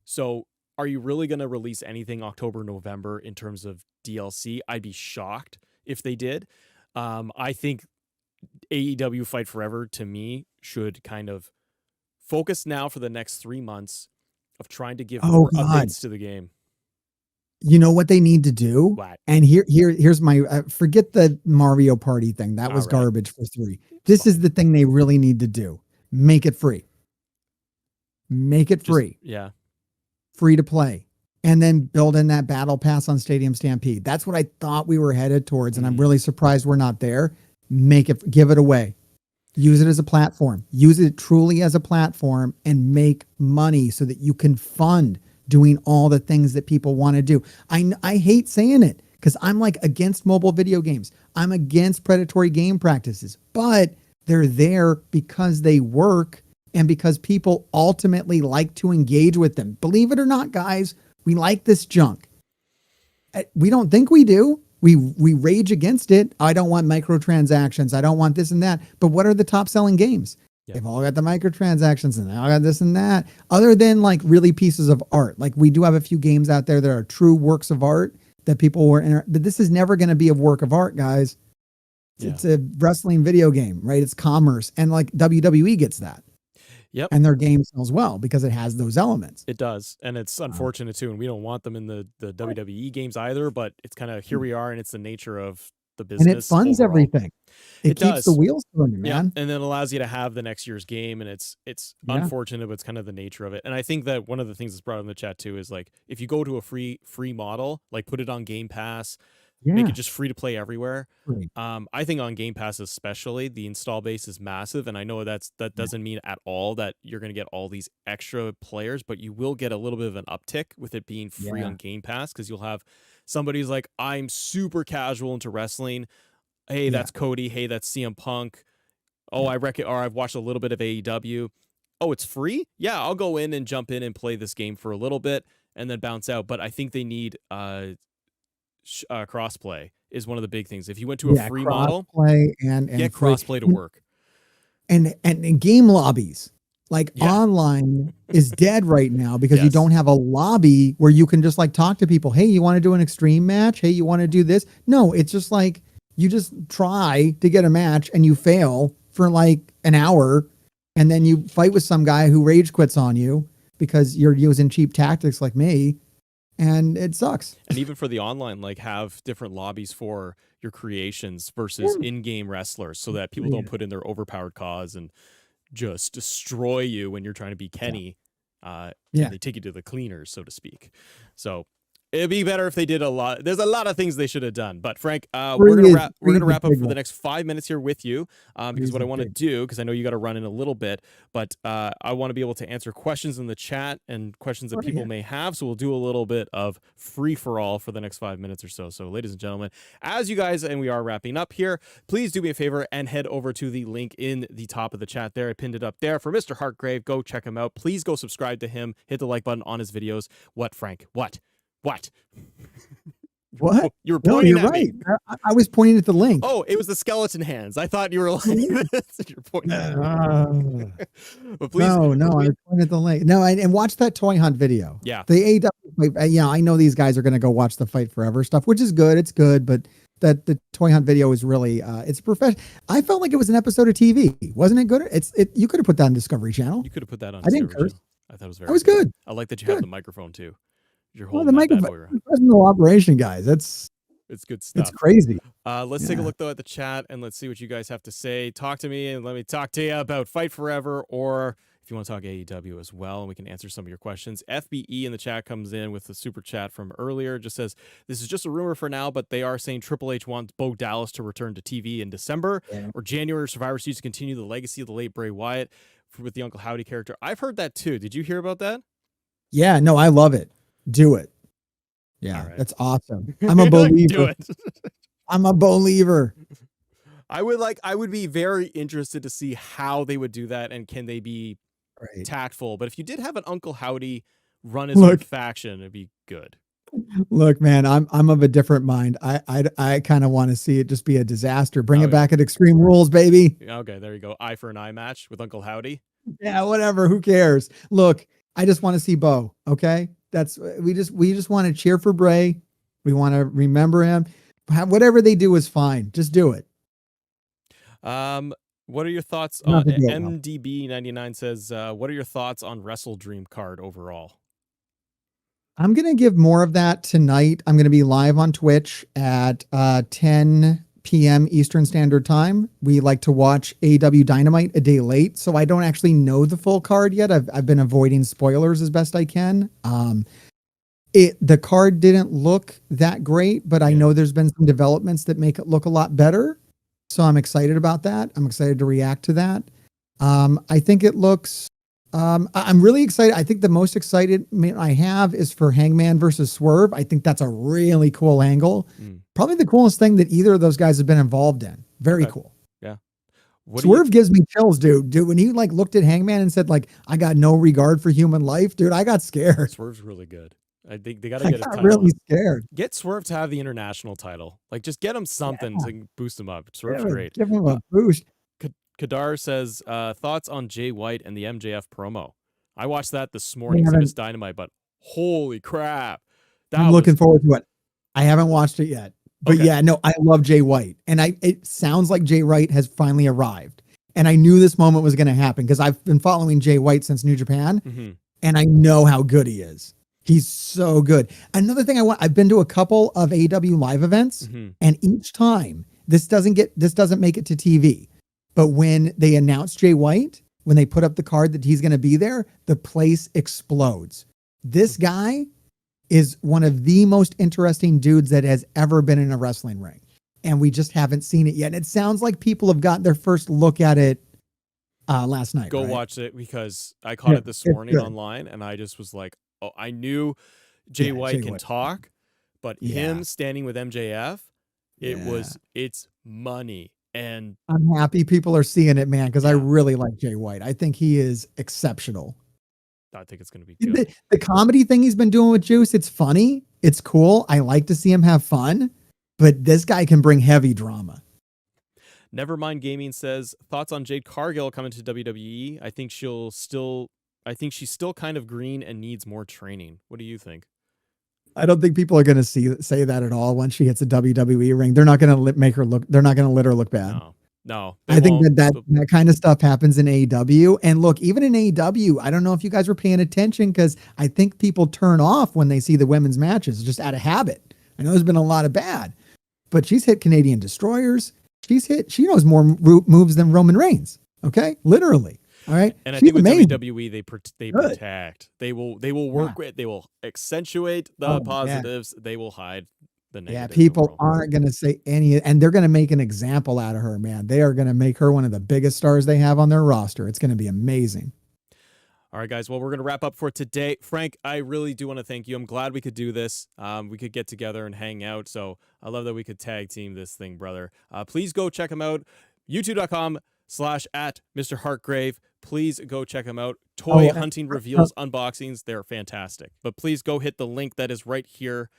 S2: So are you really going to release anything October, November in terms of DLC? I'd be shocked if they did. I think AEW Fight Forever, to me, should kind of focus now for the next 3 months of trying to give more updates to the game.
S3: You know what they need to do?
S2: What?
S3: And here's my, forget the Mario Party thing. That was garbage for 3. This is the thing they really need to do. Make it free. Make it free. Free to play. And then build in that battle pass on Stadium Stampede. That's what I thought we were headed towards. And I'm really surprised we're not there. Give it away. Use it as a platform. Use it truly as a platform and make money so that you can fund doing all the things that people want to do. I hate saying it because I'm like against mobile video games. I'm against predatory game practices, but they're there because they work and because people ultimately like to engage with them. Believe it or not, guys, we like this junk. We don't think we do. We rage against it. I don't want microtransactions. I don't want this and that. But what are the top selling games? Yep. They've all got the microtransactions and they all got this and that. Other than like really pieces of art. Like we do have a few games out there that are true works of art that people were but this is never going to be a work of art, guys. It's a wrestling video game, right? It's commerce. And like WWE gets that.
S2: Yep.
S3: And their game sells well because it has those elements.
S2: It does. And it's unfortunate too. And we don't want them in the WWE games either, but it's kind of here we are and it's the nature of the business.
S3: And it funds everything. It keeps the wheels turning, man.
S2: And then allows you to have the next year's game. And it's unfortunate, but it's kind of the nature of it. And I think that one of the things that's brought up in the chat too is like, if you go to a free model, like put it on Game Pass, make it just free to play everywhere. I think on Game Pass especially, the install base is massive, and I know that doesn't mean at all that you're going to get all these extra players, but you will get a little bit of an uptick with it being free on Game Pass because you'll have somebody who's like, I'm super casual into wrestling. Hey, that's Cody. Hey, that's CM Punk. Oh, I reckon, or I've watched a little bit of AEW. Oh, it's free? Yeah, I'll go in and jump in and play this game for a little bit and then bounce out. But I think they need crossplay is one of the big things. If you went to a free model,
S3: crossplay and
S2: get
S3: free.
S2: crossplay to work.
S3: And game lobbies, like online is dead right now because you don't have a lobby where you can just like talk to people. Hey, you want to do an extreme match? Hey, you want to do this? No, it's just like you just try to get a match and you fail for like an hour, and then you fight with some guy who rage quits on you because you're using cheap tactics like me, and it sucks.
S2: And even for the online, like have different lobbies for your creations versus in-game wrestlers so that people don't put in their overpowered cause and just destroy you when you're trying to be Kenny. And they take you to the cleaners, so to speak. So it'd be better if they did a lot. There's a lot of things they should have done. But Frank, we're gonna wrap up for the next 5 minutes here with you, because what I want to do, because I know you got to run in a little bit, but I want to be able to answer questions in the chat and questions that people may have. So we'll do a little bit of free for all for the next 5 minutes or so. So, ladies and gentlemen, as you guys, and we are wrapping up here, please do me a favor and head over to the link in the top of the chat there. I pinned it up there for Mr. HartGrave. Go check him out. Please go subscribe to him. Hit the like button on his videos. What, Frank? What?
S3: What?
S2: You were pointing at
S3: right.
S2: me.
S3: I was pointing at the link.
S2: Oh, it was the skeleton hands. I thought you were like you're pointing at me. But please,
S3: no, I pointed at the link. No, and watch that toy hunt video.
S2: Yeah.
S3: The AEW, I know these guys are going to go watch the Fight Forever stuff, which is good. It's good, but the toy hunt video is really it's professional. I felt like it was an episode of TV. Wasn't it good? You could have put that on Discovery Channel.
S2: You could have put that on.
S3: I didn't curse.
S2: I thought it was very.
S3: That was good.
S2: I like that you have the microphone too. Your whole
S3: the microphone, professional operation, guys. It's
S2: good stuff.
S3: It's crazy.
S2: Let's take a look though at the chat and let's see what you guys have to say. Talk to me and let me talk to you about Fight Forever, or if you want to talk AEW as well, and we can answer some of your questions. FBE in the chat comes in with the super chat from earlier. Just says, this is just a rumor for now, but they are saying Triple H wants Bo Dallas to return to TV in December or January. Survivor Series to continue the legacy of the late Bray Wyatt with the Uncle Howdy character. I've heard that too. Did you hear about that?
S3: Yeah, no, I love it. Do it. Yeah, that's awesome. I'm a believer.
S2: Do it.
S3: I'm a believer.
S2: I would be very interested to see how they would do that, and can they be tactful. But if you did have an Uncle Howdy run his own faction, it'd be good.
S3: Look, man, I'm of a different mind. I kind of want to see it just be a disaster. Bring it back at Extreme Rules, baby.
S2: Okay, there you go. Eye for an eye match with Uncle Howdy.
S3: Yeah, whatever. Who cares? Look, I just want to see Bo. Okay, we just want to cheer for Bray. We want to remember him. Whatever they do is fine. Just do it.
S2: What are your thoughts on MDB99 says, what are your thoughts on Wrestle Dream card overall?
S3: I'm going to give more of that tonight. I'm going to be live on Twitch at 10 p.m. Eastern Standard Time. We like to watch AEW Dynamite a day late, so I don't actually know the full card yet. I've been avoiding spoilers as best I can. The card didn't look that great, but I know there's been some developments that make it look a lot better. So I'm excited about that. I'm excited to react to that. I think it looks, I'm really excited. I think the most excited I have is for Hangman versus Swerve. I think that's a really cool angle. Probably the coolest thing that either of those guys have been involved in. Very cool.
S2: Yeah.
S3: Swerve gives me chills, dude. When he like looked at Hangman and said like, I got no regard for human life, dude, I got scared.
S2: Swerve's really good. I think they got to get a title.
S3: Really scared.
S2: Get Swerve to have the international title. Like, just get him something to boost him up. Swerve's great.
S3: Give him a boost.
S2: Kadar says, thoughts on Jay White and the MJF promo. I watched that this morning. It was Dynamite, but holy crap.
S3: I'm looking forward to it. I haven't watched it yet. But yeah, no, I love Jay White. And it sounds like Jay White has finally arrived. And I knew this moment was going to happen because I've been following Jay White since New Japan. And I know how good he is. He's so good. Another thing I've been to a couple of AEW live events, and each time this doesn't make it to TV. But when they announce Jay White, when they put up the card that he's going to be there, the place explodes. This guy is one of the most interesting dudes that has ever been in a wrestling ring. And we just haven't seen it yet. And it sounds like people have got their first look at it last night.
S2: Go watch it, because I caught it this morning online, and I just was like, oh, I knew Jay White can talk, but him standing with MJF, it's money. And
S3: I'm happy people are seeing it, man, because I really like Jay White. I think he is exceptional.
S2: I think it's going to be good.
S3: The comedy thing he's been doing with Juice, it's funny. It's cool. I like to see him have fun, but this guy can bring heavy drama.
S2: Nevermind Gaming says, thoughts on Jade Cargill coming to WWE? I think she's still kind of green and needs more training. What do you think?
S3: I don't think people are going to say that at all. Once she hits a WWE ring, they're not going to make her look. They're not going to let her look bad.
S2: No.
S3: I think that kind of stuff happens in AEW. And look, even in AEW, I don't know if you guys were paying attention, because I think people turn off when they see the women's matches just out of habit. I know there's been a lot of bad, but she's hit Canadian Destroyers. She knows more moves than Roman Reigns. Okay, literally. All right.
S2: And I think with WWE, they protect. They will work with. They will accentuate the positives. Yeah. They will hide the negatives.
S3: Yeah, people aren't going to say any, and they're going to make an example out of her, man. They are going to make her one of the biggest stars they have on their roster. It's going to be amazing.
S2: All right, guys. Well, we're going to wrap up for today. Frank, I really do want to thank you. I'm glad we could do this. We could get together and hang out. So I love that we could tag team this thing, brother. Please go check him out. youtube.com/@Mr. Please go check them out. Toy hunting reveals, unboxings. They're fantastic. But please go hit the link that is right here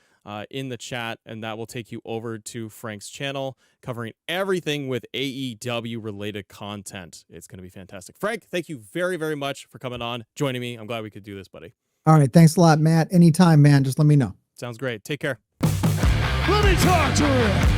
S2: in the chat, and that will take you over to Frank's channel covering everything with AEW related content. It's going to be fantastic. Frank, thank you very, very much for coming on, joining me. I'm glad we could do this, buddy.
S3: All right. Thanks a lot, Matt. Anytime, man. Just let me know.
S2: Sounds great. Take care.
S1: Let me talk to him.